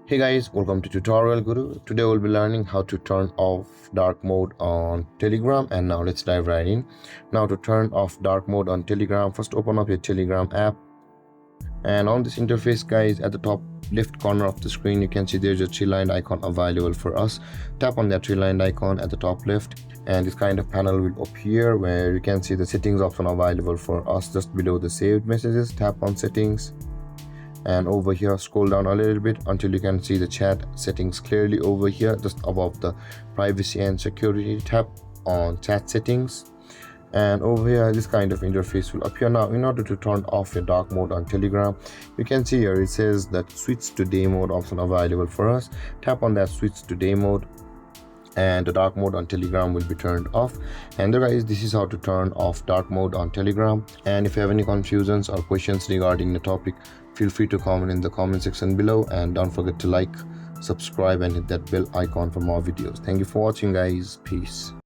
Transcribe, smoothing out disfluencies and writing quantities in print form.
Hey guys, welcome to Tutorial Guru. Today we'll be learning how to turn off dark mode on Telegram, and now let's dive right in. Now to turn off dark mode on Telegram, first open up your Telegram app, and on this interface guys, at the top left corner of the screen you can see there's a three-lined icon available for us. Tap on that three-lined icon at the top left and this kind of panel will appear where you can see the settings option available for us. Just below the saved messages, tap on settings, and over here scroll down a little bit until you can see the chat settings clearly. Over here just above the privacy and security, tap on chat settings, and over here this kind of interface will appear. Now in order to turn off your dark mode on Telegram, you can see here it says that switch to day mode option available for us. Tap on that switch to day mode and the dark mode on Telegram will be turned off. And guys, this is how to turn off dark mode on Telegram. And if you have any confusions or questions regarding the topic, feel free to comment in the comment section below, and don't forget to like, subscribe and hit that bell icon for more videos. Thank you for watching guys. Peace.